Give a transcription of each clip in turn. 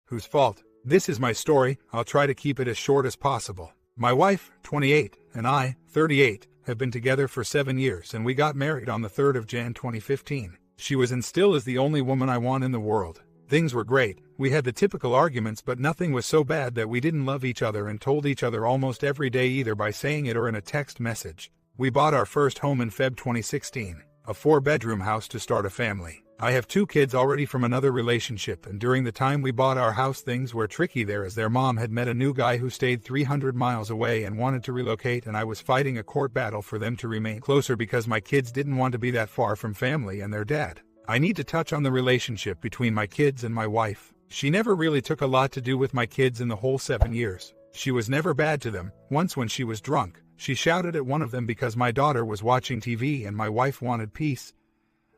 Whose fault? This is my story. I'll try to keep it as short as possible. My wife, 28, and I, 38, have been together for 7 years, and we got married on the 3rd of Jan 2015. She was and still is the only woman I want in the world. Things were great. We had the typical arguments, but nothing was so bad that we didn't love each other and told each other almost every day, either by saying it or in a text message. We bought our first home in Feb 2016, a 4-bedroom house to start a family. I have 2 kids already from another relationship, and during the time we bought our house things were tricky there, as their mom had met a new guy who stayed 300 miles away and wanted to relocate, and I was fighting a court battle for them to remain closer because my kids didn't want to be that far from family and their dad. I need to touch on the relationship between my kids and my wife. She never really took a lot to do with my kids in the whole 7 years. She was never bad to them. Once when she was drunk, she shouted at one of them because my daughter was watching TV and my wife wanted peace.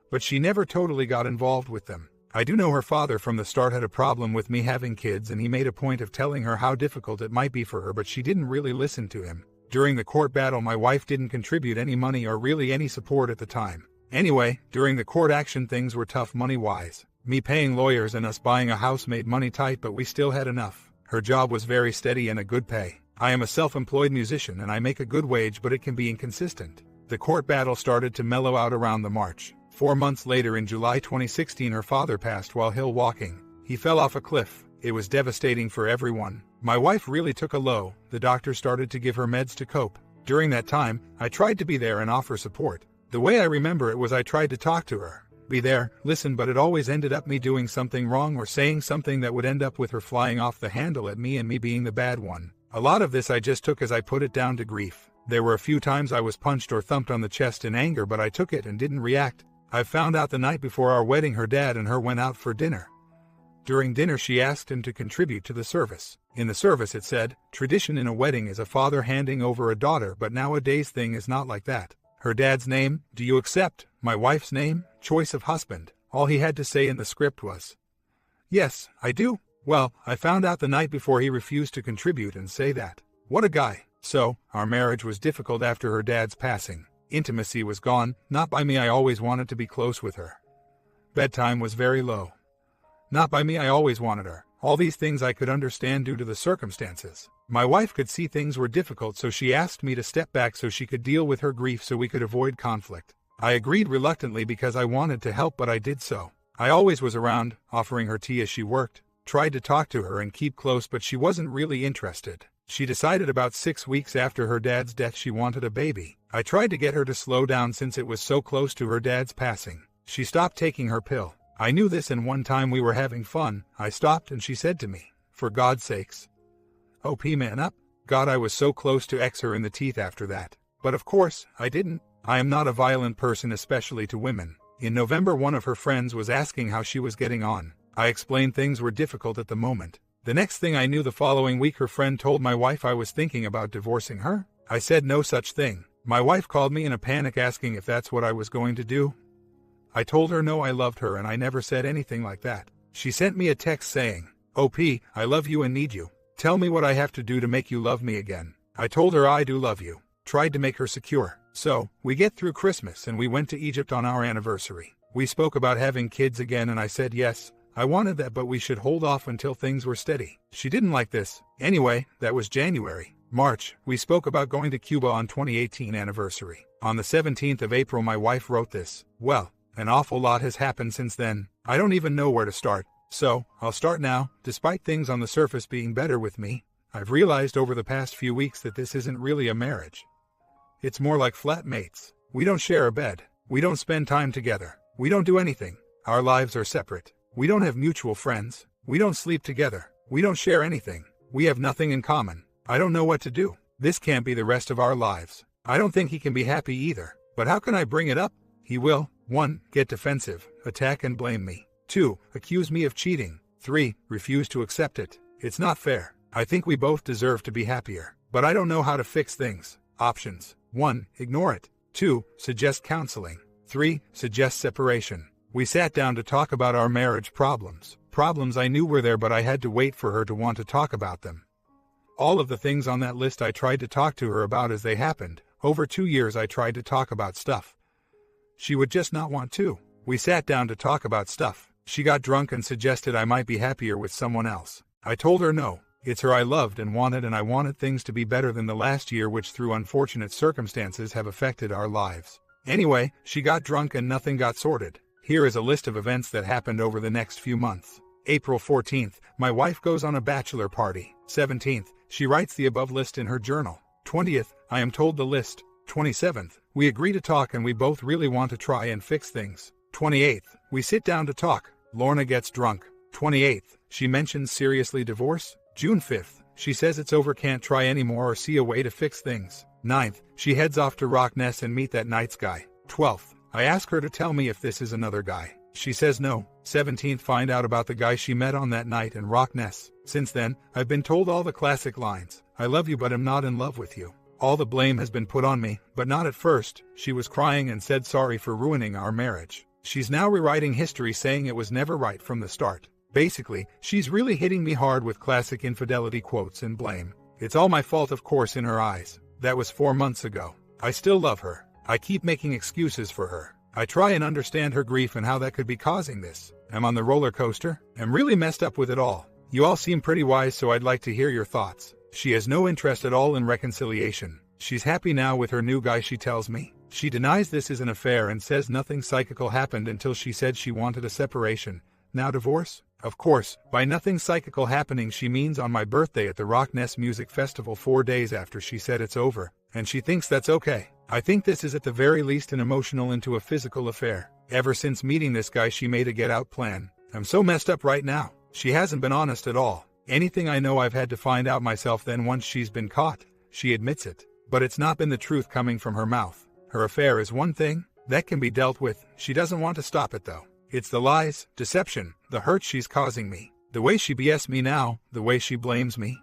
But she never totally got involved with them. I do know her father from the start had a problem with me having kids, and he made a point of telling her how difficult it might be for her, but she didn't really listen to him. During the court battle, my wife didn't contribute any money or really any support at the time. Anyway, during the court action things were tough money-wise. Me paying lawyers and us buying a house made money tight, but we still had enough. Her job was very steady and a good pay. I am a self-employed musician and I make a good wage, but it can be inconsistent. The court battle started to mellow out around the March. 4 months later, in July 2016, her father passed while hill walking. He fell off a cliff. It was devastating for everyone. My wife really took a low. The doctor started to give her meds to cope. During that time, I tried to be there and offer support. The way I remember it was I tried to talk to her, be there, listen, but it always ended up me doing something wrong or saying something that would end up with her flying off the handle at me and me being the bad one. A lot of this I just took as I put it down to grief. There were a few times I was punched or thumped on the chest in anger, but I took it and didn't react. I found out the night before our wedding her dad and her went out for dinner. During dinner she asked him to contribute to the service. In the service it said, tradition in a wedding is a father handing over a daughter, but nowadays thing is not like that. Her dad's name, do you accept? My wife's name, choice of husband. All he had to say in the script was, yes, I do. Well, I found out the night before he refused to contribute and say that. What a guy. So, our marriage was difficult after her dad's passing. Intimacy was gone, not by me. I always wanted to be close with her. Bedtime was very low. Not by me. I always wanted her. All these things I could understand due to the circumstances. My wife could see things were difficult, so she asked me to step back so she could deal with her grief so we could avoid conflict. I agreed reluctantly because I wanted to help, but I did so. I always was around, offering her tea as she worked, tried to talk to her and keep close, but she wasn't really interested. She decided about 6 weeks after her dad's death she wanted a baby. I tried to get her to slow down since it was so close to her dad's passing. She stopped taking her pill. I knew this, and one time we were having fun. I stopped and she said to me, "For God's sakes, OP, man up." God, I was so close to X her in the teeth after that. But of course, I didn't. I am not a violent person, especially to women. In November, one of her friends was asking how she was getting on. I explained things were difficult at the moment. The next thing I knew, the following week, her friend told my wife I was thinking about divorcing her. I said no such thing. My wife called me in a panic asking if that's what I was going to do. I told her no, I loved her and I never said anything like that. She sent me a text saying, "OP, I love you and need you. Tell me what I have to do to make you love me again." I told her I do love you. Tried to make her secure. So, we get through Christmas and we went to Egypt on our anniversary. We spoke about having kids again and I said yes, I wanted that, but we should hold off until things were steady. She didn't like this. Anyway, that was January. March, we spoke about going to Cuba on 2018 anniversary. On the 17th of April my wife wrote this. Well, an awful lot has happened since then. I don't even know where to start. So, I'll start now. Despite things on the surface being better with me, I've realized over the past few weeks that this isn't really a marriage. It's more like flatmates. We don't share a bed. We don't spend time together. We don't do anything. Our lives are separate. We don't have mutual friends. We don't sleep together. We don't share anything. We have nothing in common. I don't know what to do. This can't be the rest of our lives. I don't think he can be happy either. But how can I bring it up? He will, 1. Get defensive, attack and blame me. 2. Accuse me of cheating. 3. Refuse to accept it. It's not fair. I think we both deserve to be happier. But I don't know how to fix things. Options. 1. Ignore it. 2. Suggest counseling. 3. Suggest separation. We sat down to talk about our marriage problems. Problems I knew were there, but I had to wait for her to want to talk about them. All of the things on that list I tried to talk to her about as they happened. Over 2 years I tried to talk about stuff. She would just not want to. We sat down to talk about stuff. She got drunk and suggested I might be happier with someone else. I told her no. It's her I loved and I wanted things to be better than the last year which through unfortunate circumstances have affected our lives. Anyway, she got drunk and nothing got sorted. Here is a list of events that happened over the next few months. April 14th, my wife goes on a bachelor party. 17th, she writes the above list in her journal. 20th, I am told the list. 27th, we agree to talk and we both really want to try and fix things. 28th, we sit down to talk. Lorna gets drunk. 28th, she mentions seriously divorce. June 5th, she says it's over, can't try anymore or see a way to fix things. 9th, she heads off to Rock Ness and meet that night's guy. 12th, I ask her to tell me if this is another guy. She says no. 17th, find out about the guy she met on that night in Rock Ness. Since then, I've been told all the classic lines. I love you but am not in love with you. All the blame has been put on me, but not at first. She was crying and said sorry for ruining our marriage. She's now rewriting history saying it was never right from the start. Basically, she's really hitting me hard with classic infidelity quotes and blame. It's all my fault of course in her eyes. That was 4 months ago. I still love her. I keep making excuses for her. I try and understand her grief and how that could be causing this. I'm on the roller coaster. I'm really messed up with it all. You all seem pretty wise, so I'd like to hear your thoughts. She has no interest at all in reconciliation. She's happy now with her new guy, she tells me. She denies this is an affair and says nothing psychical happened until she said she wanted a separation. Now divorce? Of course, by nothing psychical happening she means on my birthday at the Rock Ness Music Festival 4 days after she said it's over, and she thinks that's okay. I think this is at the very least an emotional into a physical affair. Ever since meeting this guy she made a get-out plan. I'm so messed up right now. She hasn't been honest at all. Anything I know I've had to find out myself, then once she's been caught, she admits it. But it's not been the truth coming from her mouth. Her affair is one thing that can be dealt with. She doesn't want to stop it though. It's the lies, deception, the hurt she's causing me. The way she BS me now, the way she blames me.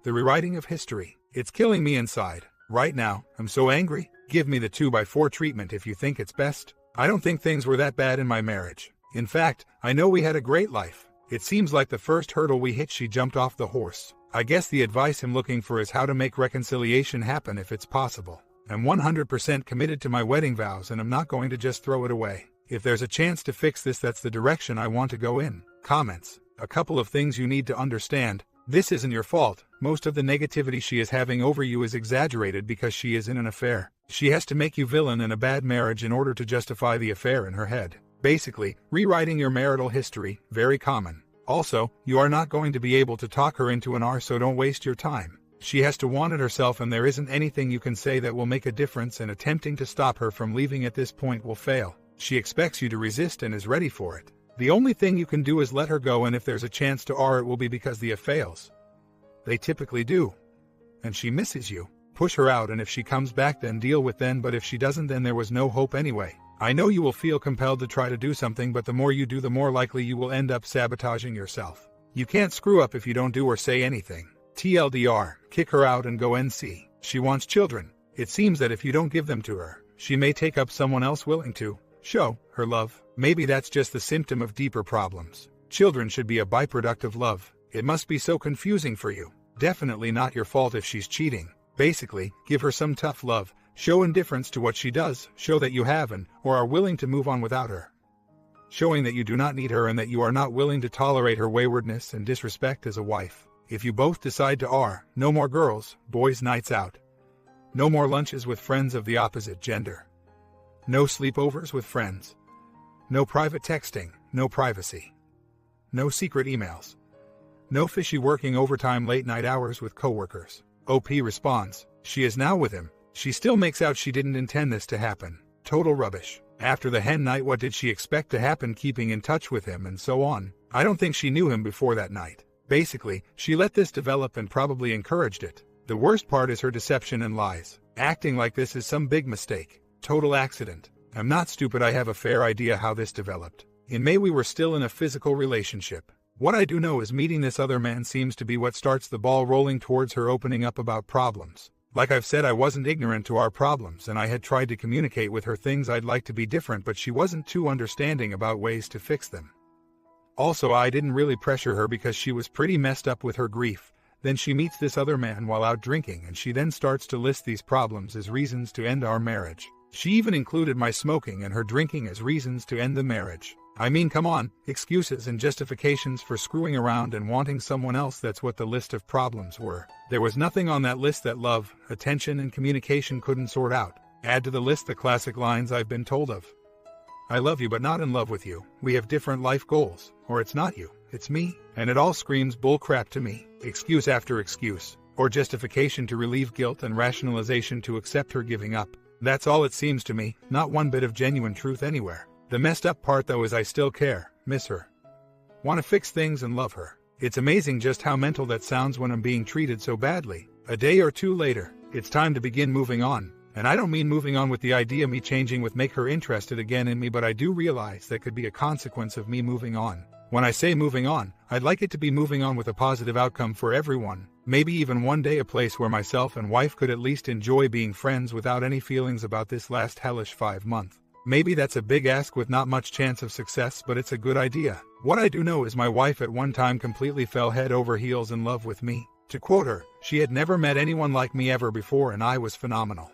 The rewriting of history. It's killing me inside. Right now, I'm so angry. Give me the 2x4 treatment if you think it's best. I don't think things were that bad in my marriage. In fact, I know we had a great life. It seems like the first hurdle we hit she jumped off the horse. I guess the advice I'm looking for is how to make reconciliation happen if it's possible. I'm 100% committed to my wedding vows and I'm not going to just throw it away. If there's a chance to fix this, that's the direction I want to go in. Comments. A couple of things you need to understand. This isn't your fault. Most of the negativity she is having over you is exaggerated because she is in an affair. She has to make you villain in a bad marriage in order to justify the affair in her head. Basically, rewriting your marital history, very common. Also, you are not going to be able to talk her into an R, so don't waste your time. She has to want it herself and there isn't anything you can say that will make a difference, and attempting to stop her from leaving at this point will fail. She expects you to resist and is ready for it. The only thing you can do is let her go, and if there's a chance to R, it will be because the fails. They typically do. And she misses you. Push her out, and if she comes back then deal with then, but if she doesn't then there was no hope anyway. I know you will feel compelled to try to do something, but the more you do the more likely you will end up sabotaging yourself. You can't screw up if you don't do or say anything. TLDR, kick her out and go NC. She wants children. It seems that if you don't give them to her, she may take up someone else willing to show her love. Maybe that's just the symptom of deeper problems. Children should be a byproduct of love. It must be so confusing for you. Definitely not your fault if she's cheating. Basically, give her some tough love. Show indifference to what she does. Show that you have and or are willing to move on without her. Showing that you do not need her and that you are not willing to tolerate her waywardness and disrespect as a wife. If you both decide to R, no more girls, boys nights out. No more lunches with friends of the opposite gender. No sleepovers with friends. No private texting, no privacy. No secret emails. No fishy working overtime late night hours with coworkers. OP responds, she is now with him. She still makes out she didn't intend this to happen. Total rubbish. After the hen night, what did she expect to happen? Keeping in touch with him and so on. I don't think she knew him before that night. Basically, she let this develop and probably encouraged it. The worst part is her deception and lies. Acting like this is some big mistake. Total accident. I'm not stupid, I have a fair idea how this developed. In May we were still in a physical relationship. What I do know is meeting this other man seems to be what starts the ball rolling towards her opening up about problems. Like I've said, I wasn't ignorant to our problems and I had tried to communicate with her things I'd like to be different, but she wasn't too understanding about ways to fix them. Also, I didn't really pressure her because she was pretty messed up with her grief. Then she meets this other man while out drinking and she then starts to list these problems as reasons to end our marriage. She even included my smoking and her drinking as reasons to end the marriage. I mean, come on, excuses and justifications for screwing around and wanting someone else, that's what the list of problems were. There was nothing on that list that love, attention, and communication couldn't sort out. Add to the list the classic lines I've been told of. I love you but not in love with you. We have different life goals. Or it's not you, it's me. And it all screams bullcrap to me. Excuse after excuse. Or justification to relieve guilt and rationalization to accept her giving up. That's all it seems to me, not one bit of genuine truth anywhere. The messed up part though is I still care, miss her, want to fix things and love her. It's amazing just how mental that sounds when I'm being treated so badly. A day or two later, it's time to begin moving on. And I don't mean moving on with the idea me changing with make her interested again in me, but I do realize that could be a consequence of me moving on. When I say moving on, I'd like it to be moving on with a positive outcome for everyone. Maybe even one day a place where myself and wife could at least enjoy being friends without any feelings about this last hellish 5 month. Maybe that's a big ask with not much chance of success, but it's a good idea. What I do know is my wife at one time completely fell head over heels in love with me. To quote her, she had never met anyone like me ever before and I was phenomenal.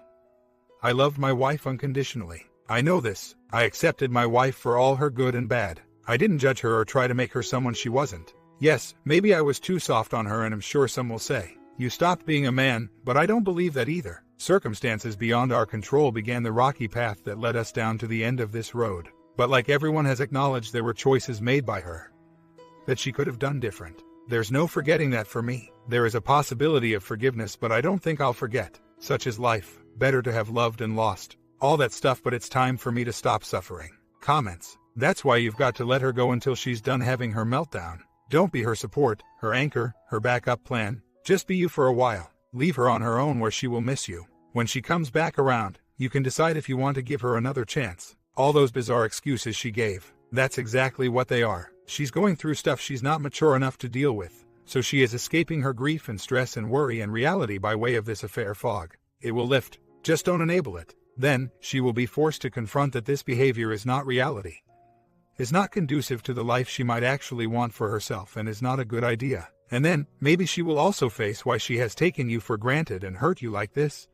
I loved my wife unconditionally. I know this. I accepted my wife for all her good and bad. I didn't judge her or try to make her someone she wasn't. Yes, maybe I was too soft on her, and I'm sure some will say, you stopped being a man, but I don't believe that either. Circumstances beyond our control began the rocky path that led us down to the end of this road. But like everyone has acknowledged, there were choices made by her that she could have done different. There's no forgetting that for me. There is a possibility of forgiveness, but I don't think I'll forget. Such is life. Better to have loved and lost. All that stuff, but it's time for me to stop suffering. Comments. That's why you've got to let her go until she's done having her meltdown. Don't be her support, her anchor, her backup plan. Just be you for a while. Leave her on her own where she will miss you. When she comes back around, you can decide if you want to give her another chance. All those bizarre excuses she gave, that's exactly what they are. She's going through stuff she's not mature enough to deal with, so she is escaping her grief and stress and worry and reality by way of this affair fog. It will lift. Just don't enable it. Then, she will be forced to confront that this behavior is not reality, is not conducive to the life she might actually want for herself, and is not a good idea. And then, maybe she will also face why she has taken you for granted and hurt you like this,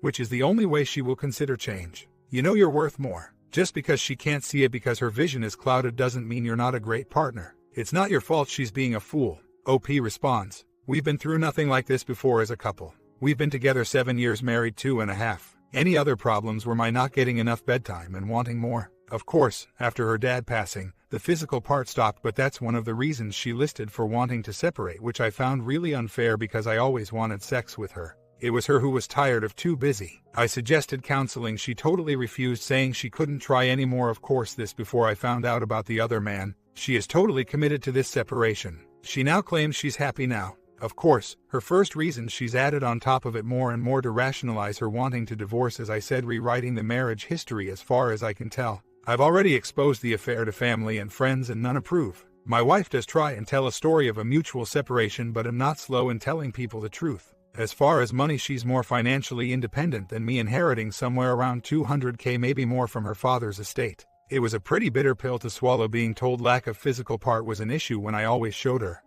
which is the only way she will consider change. You know you're worth more. Just because she can't see it because her vision is clouded doesn't mean you're not a great partner. It's not your fault she's being a fool. OP responds, we've been through nothing like this before as a couple. We've been together 7 years, married 2.5. Any other problems were my not getting enough bedtime and wanting more. Of course, after her dad passing, the physical part stopped, but that's one of the reasons she listed for wanting to separate, which I found really unfair because I always wanted sex with her. It was her who was tired of too busy. I suggested counseling. She totally refused, saying she couldn't try anymore. Of course, this before I found out about the other man. She is totally committed to this separation. She now claims she's happy now. Of course, her first reason she's added on top of it more and more to rationalize her wanting to divorce, as I said, rewriting the marriage history as far as I can tell. I've already exposed the affair to family and friends and none approve. My wife does try and tell a story of a mutual separation, but am not slow in telling people the truth. As far as money, she's more financially independent than me, inheriting somewhere around $200K, maybe more, from her father's estate. It was a pretty bitter pill to swallow being told lack of physical part was an issue when I always showed her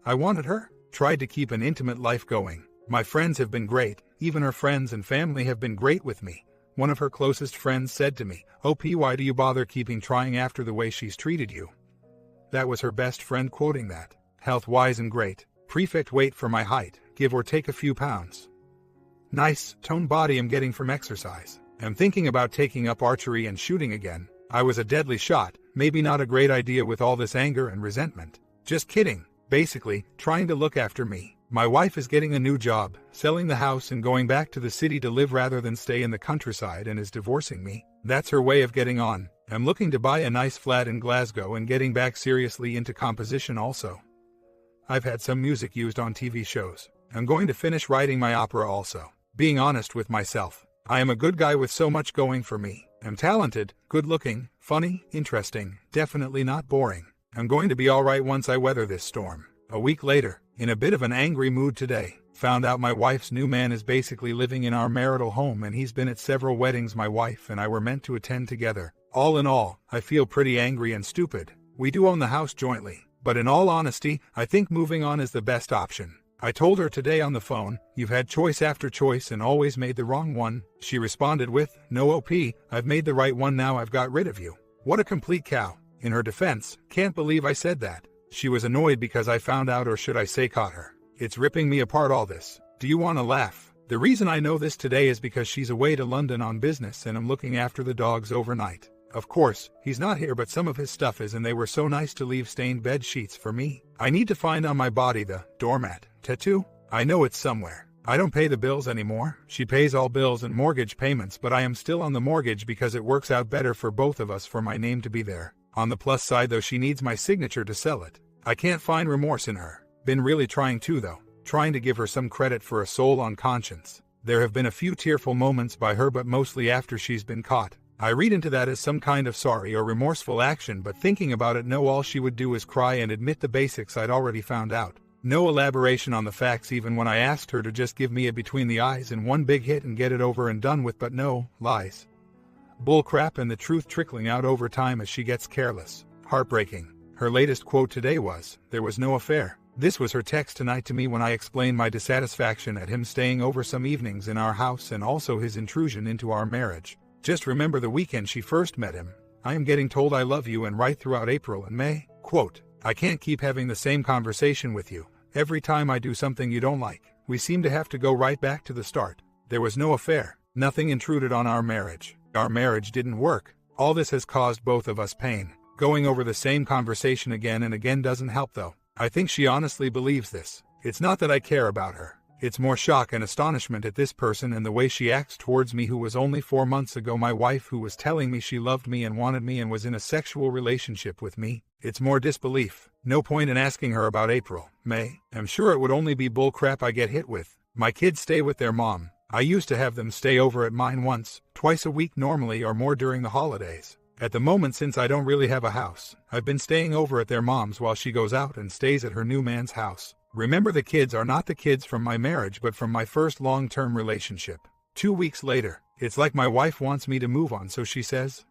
I wanted her. Tried to keep an intimate life going. My friends have been great, even her friends and family have been great with me. One of her closest friends said to me, OP, why do you bother keeping trying after the way she's treated you? That was her best friend quoting that. Health-wise and great. Perfect weight for my height, give or take a few pounds. Nice, toned body I'm getting from exercise. I'm thinking about taking up archery and shooting again. I was a deadly shot, maybe not a great idea with all this anger and resentment. Just kidding. Basically, trying to look after me. My wife is getting a new job, selling the house and going back to the city to live rather than stay in the countryside, and is divorcing me. That's her way of getting on. I'm looking to buy a nice flat in Glasgow and getting back seriously into composition also. I've had some music used on TV shows. I'm going to finish writing my opera also. Being honest with myself, I am a good guy with so much going for me. I'm talented, good looking, funny, interesting, definitely not boring. I'm going to be alright once I weather this storm. A week later, in a bit of an angry mood today, found out my wife's new man is basically living in our marital home, and he's been at several weddings my wife and I were meant to attend together. All in all, I feel pretty angry and stupid. We do own the house jointly, but in all honesty, I think moving on is the best option. I told her today on the phone, you've had choice after choice and always made the wrong one. She responded with, no OP, I've made the right one now, I've got rid of you. What a complete cow. In her defense, can't believe I said that. She was annoyed because I found out, or should I say caught her. It's ripping me apart, all this. Do you want to laugh? The reason I know this today is because she's away to London on business and I'm looking after the dogs overnight. Of course, he's not here, but some of his stuff is, and they were so nice to leave stained bed sheets for me. I need to find on my body the doormat tattoo. I know it's somewhere. I don't pay the bills anymore. She pays all bills and mortgage payments, but I am still on the mortgage because it works out better for both of us for my name to be there. On the plus side though, she needs my signature to sell it. I can't find remorse in her. Been really trying to though. Trying to give her some credit for a soul on conscience. There have been a few tearful moments by her, but mostly after she's been caught. I read into that as some kind of sorry or remorseful action, but thinking about it, no, all she would do is cry and admit the basics I'd already found out. No elaboration on the facts even when I asked her to just give me a between the eyes in one big hit and get it over and done with, but no, lies. Bullcrap, and the truth trickling out over time as she gets careless. Heartbreaking. Her latest quote today was, "There was no affair." This was her text tonight to me when I explained my dissatisfaction at him staying over some evenings in our house and also his intrusion into our marriage. Just remember the weekend she first met him. I am getting told I love you and right throughout April and May. Quote, "I can't keep having the same conversation with you. Every time I do something you don't like, we seem to have to go right back to the start. There was no affair. Nothing intruded on our marriage. Our marriage didn't work. All this has caused both of us pain. Going over the same conversation again and again doesn't help though. I think she honestly believes this. It's not that I care about her. It's more shock and astonishment at this person and the way she acts towards me, who was only 4 months ago my wife, who was telling me she loved me and wanted me and was in a sexual relationship with me. It's more disbelief. No point in asking her about April, May. I'm sure it would only be bullcrap I get hit with. My kids stay with their mom. I used to have them stay over at mine once, twice a week normally, or more during the holidays. At the moment, since I don't really have a house, I've been staying over at their mom's while she goes out and stays at her new man's house. Remember, the kids are not the kids from my marriage but from my first long-term relationship. 2 weeks later, it's like my wife wants me to move on, so she says,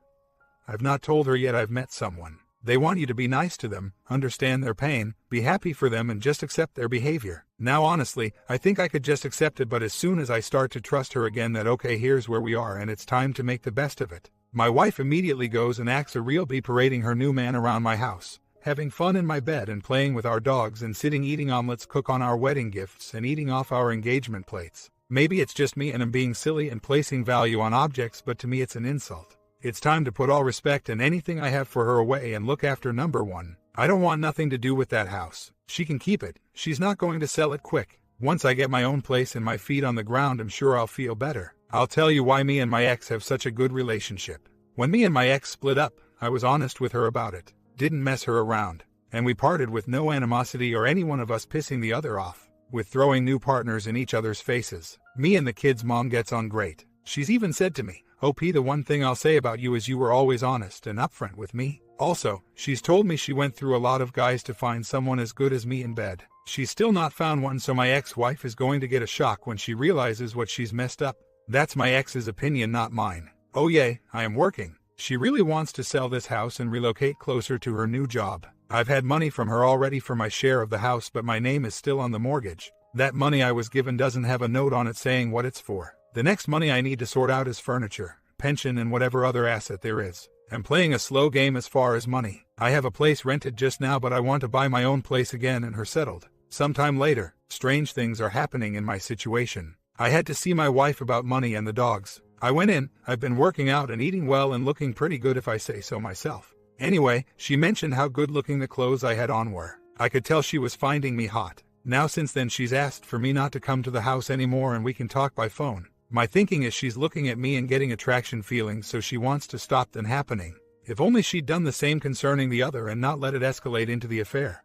I've not told her yet I've met someone. They want you to be nice to them, understand their pain, be happy for them, and just accept their behavior. Now honestly, I think I could just accept it, but as soon as I start to trust her again that okay, here's where we are and it's time to make the best of it, my wife immediately goes and acts a real bee, parading her new man around my house, having fun in my bed and playing with our dogs and sitting eating omelets, cook on our wedding gifts and eating off our engagement plates. Maybe it's just me and I'm being silly and placing value on objects, but to me it's an insult. It's time to put all respect and anything I have for her away and look after number one. I don't want nothing to do with that house. She can keep it. She's not going to sell it quick. Once I get my own place and my feet on the ground, I'm sure I'll feel better. I'll tell you why me and my ex have such a good relationship. When me and my ex split up, I was honest with her about it. Didn't mess her around. And we parted with no animosity or any one of us pissing the other off, with throwing new partners in each other's faces. Me and the kids' mom gets on great. She's even said to me, OP, the one thing I'll say about you is you were always honest and upfront with me. Also, she's told me she went through a lot of guys to find someone as good as me in bed. She's still not found one, so my ex-wife is going to get a shock when she realizes what she's messed up. That's my ex's opinion, not mine. Oh yay, I am working. She really wants to sell this house and relocate closer to her new job. I've had money from her already for my share of the house, but my name is still on the mortgage. That money I was given doesn't have a note on it saying what it's for. The next money I need to sort out is furniture, pension, and whatever other asset there is. I'm playing a slow game as far as money. I have a place rented just now, but I want to buy my own place again and her settled sometime later. Strange things are happening in my situation. I had to see my wife about money and the dogs. I went in. I've been working out and eating well and looking pretty good, if I say so myself. Anyway, she mentioned how good looking the clothes I had on were. I could tell she was finding me hot. Now since then she's asked for me not to come to the house anymore and we can talk by phone. My thinking is she's looking at me and getting attraction feelings, so she wants to stop them happening. If only she'd done the same concerning the other and not let it escalate into the affair.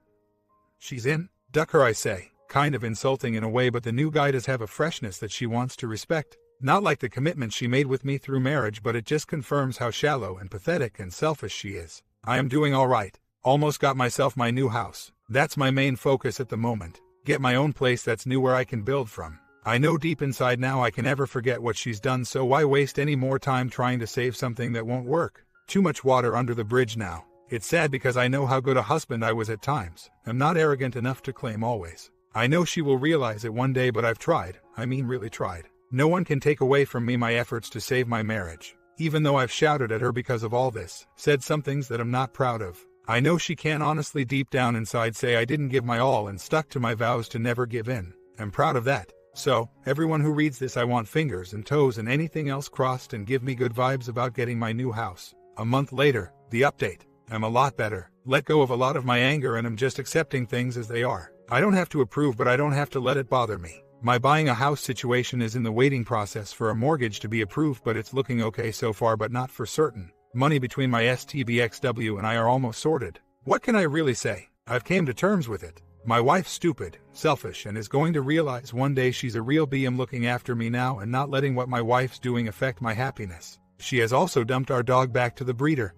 She's in. Duck her, I say. Kind of insulting in a way, but the new guy does have a freshness that she wants to respect. Not like the commitment she made with me through marriage, but it just confirms how shallow and pathetic and selfish she is. I am doing all right. Almost got myself my new house. That's my main focus at the moment. Get my own place that's new where I can build from. I know deep inside now I can never forget what she's done, so why waste any more time trying to save something that won't work? Too much water under the bridge now. It's sad because I know how good a husband I was at times. I'm not arrogant enough to claim always. I know she will realize it one day, but I've tried. I mean really tried. No one can take away from me my efforts to save my marriage. even though I've shouted at her because of all this, said some things that I'm not proud of. I know she can honestly deep down inside say I didn't give my all and stuck to my vows to never give in. I'm proud of that. So, everyone who reads this, I want fingers and toes and anything else crossed and give me good vibes about getting my new house. A month later, the update. I'm a lot better. Let go of a lot of my anger and I'm just accepting things as they are. I don't have to approve, but I don't have to let it bother me. My buying a house situation is in the waiting process for a mortgage to be approved, but it's looking okay so far, but not for certain. Money between my STBXW and I are almost sorted. What can I really say? I've came to terms with it. My wife's stupid, selfish, and is going to realize one day she's a real BM looking after me now and not letting what my wife's doing affect my happiness. She has also dumped our dog back to the breeder,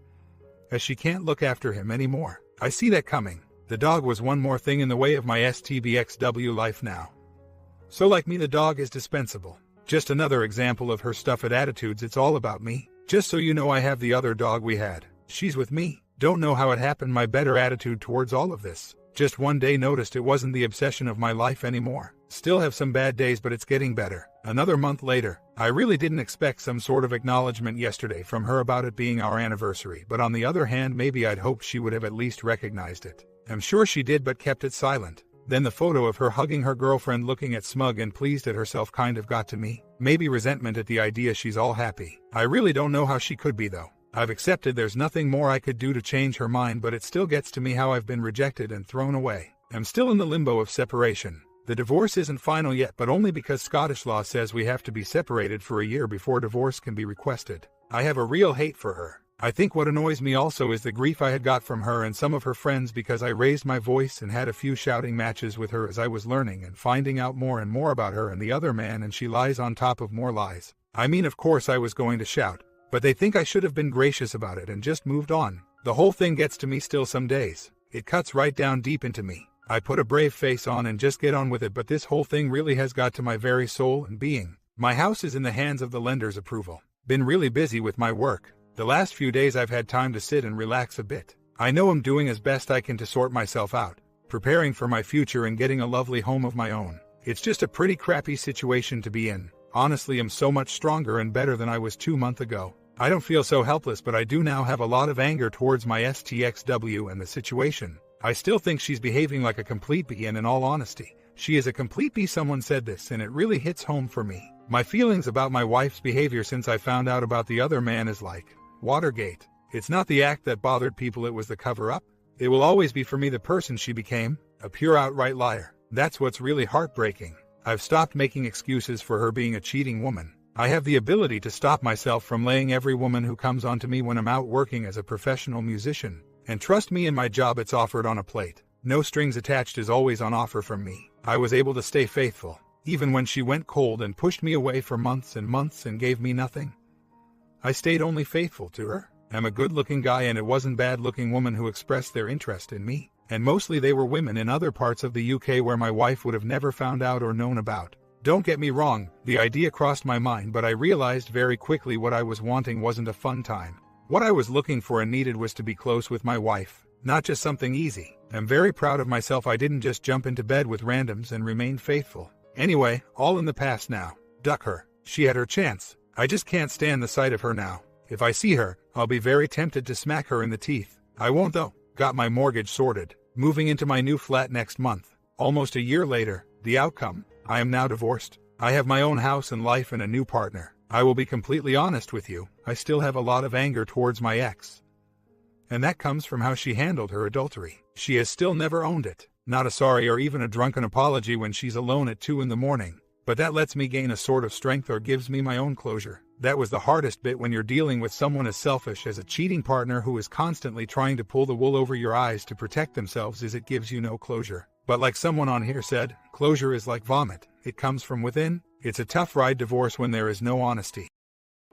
as she can't look after him anymore. I see that coming. The dog was one more thing in the way of my STBXW life now. So like me, the dog is dispensable. Just another example of her stuffed attitudes. It's all about me. Just so you know, I have the other dog we had. She's with me. Don't know how it happened, my better attitude towards all of this. Just one day noticed it wasn't the obsession of my life anymore. Still have some bad days, but it's getting better. Another month later, I really didn't expect some sort of acknowledgement yesterday from her about it being our anniversary, but on the other hand, maybe I'd hoped she would have at least recognized it. I'm sure she did, but kept it silent. Then the photo of her hugging her girlfriend, looking at smug and pleased at herself, kind of got to me. Maybe resentment at the idea she's all happy. I really don't know how she could be though. I've accepted there's nothing more I could do to change her mind, but it still gets to me how I've been rejected and thrown away. I'm still in the limbo of separation. The divorce isn't final yet, but only because Scottish law says we have to be separated for a year before divorce can be requested. I have a real hate for her. I think what annoys me also is the grief I had got from her and some of her friends because I raised my voice and had a few shouting matches with her as I was learning and finding out more and more about her and the other man, and she lies on top of more lies. I mean, of course I was going to shout, but they think I should have been gracious about it and just moved on. The whole thing gets to me still some days. It cuts right down deep into me. I put a brave face on and just get on with it, but this whole thing really has got to my very soul and being. My house is in the hands of the lender's approval. Been really busy with my work. The last few days I've had time to sit and relax a bit. I know I'm doing as best I can to sort myself out, preparing for my future and getting a lovely home of my own. It's just a pretty crappy situation to be in. Honestly, I'm so much stronger and better than I was 2 months ago. I don't feel so helpless, but I do now have a lot of anger towards my STXW and the situation. I still think she's behaving like a complete B, and in all honesty, she is a complete B. Someone said this and it really hits home for me. My feelings about my wife's behavior since I found out about the other man is like Watergate. It's not the act that bothered people, it was the cover-up. It will always be for me the person she became, a pure outright liar. That's what's really heartbreaking. I've stopped making excuses for her being a cheating woman. I have the ability to stop myself from laying every woman who comes onto me when I'm out working as a professional musician. And trust me, in my job it's offered on a plate. No strings attached is always on offer from me. I was able to stay faithful, even when she went cold and pushed me away for months and months and gave me nothing. I stayed only faithful to her. I'm a good-looking guy, and it wasn't bad-looking women who expressed their interest in me. And mostly they were women in other parts of the UK where my wife would have never found out or known about. Don't get me wrong, the idea crossed my mind, but I realized very quickly what I was wanting wasn't a fun time. What I was looking for and needed was to be close with my wife, not just something easy. I'm very proud of myself. I didn't just jump into bed with randoms and remain faithful. Anyway, all in the past now. Duck her. She had her chance. I just can't stand the sight of her now. If I see her, I'll be very tempted to smack her in the teeth. I won't though. Got my mortgage sorted. Moving into my new flat next month. Almost a year later, the outcome. I am now divorced. I have my own house and life and a new partner. I will be completely honest with you, I still have a lot of anger towards my ex. And that comes from how she handled her adultery. She has still never owned it. Not a sorry or even a drunken apology when she's alone at 2 in the morning. But that lets me gain a sort of strength or gives me my own closure. That was the hardest bit when you're dealing with someone as selfish as a cheating partner who is constantly trying to pull the wool over your eyes to protect themselves, is it gives you no closure. But like someone on here said, closure is like vomit. It comes from within. It's a tough ride, divorce, when there is no honesty.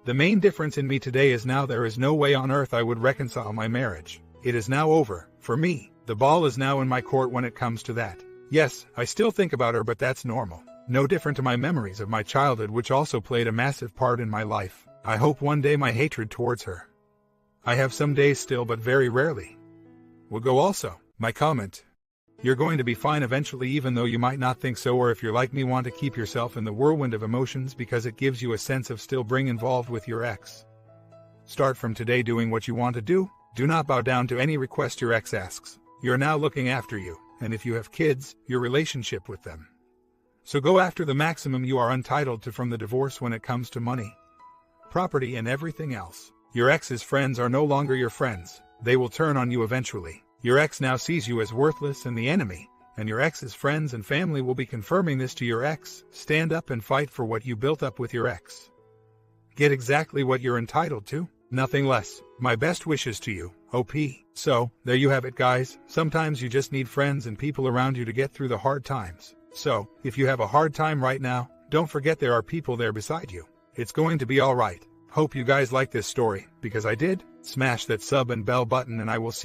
The main difference in me today is now there is no way on earth I would reconcile my marriage. It is now over. For me, the ball is now in my court when it comes to that. Yes, I still think about her, but that's normal. No different to my memories of my childhood, which also played a massive part in my life. I hope one day my hatred towards her. I have some days still, but very rarely. Will go also. My comment. You're going to be fine eventually, even though you might not think so, or if you're like me, want to keep yourself in the whirlwind of emotions because it gives you a sense of still being involved with your ex. Start from today doing what you want to do. Do not bow down to any request your ex asks. You're now looking after you, and if you have kids, your relationship with them. So go after the maximum you are entitled to from the divorce when it comes to money, property, and everything else. Your ex's friends are no longer your friends. They will turn on you eventually. Your ex now sees you as worthless and the enemy, and your ex's friends and family will be confirming this to your ex. Stand up and fight for what you built up with your ex. Get exactly what you're entitled to, nothing less. My best wishes to you, OP. So, there you have it, guys. Sometimes you just need friends and people around you to get through the hard times. So, if you have a hard time right now, don't forget there are people there beside you. It's going to be alright. Hope you guys like this story, because I did. Smash that sub and bell button and I will see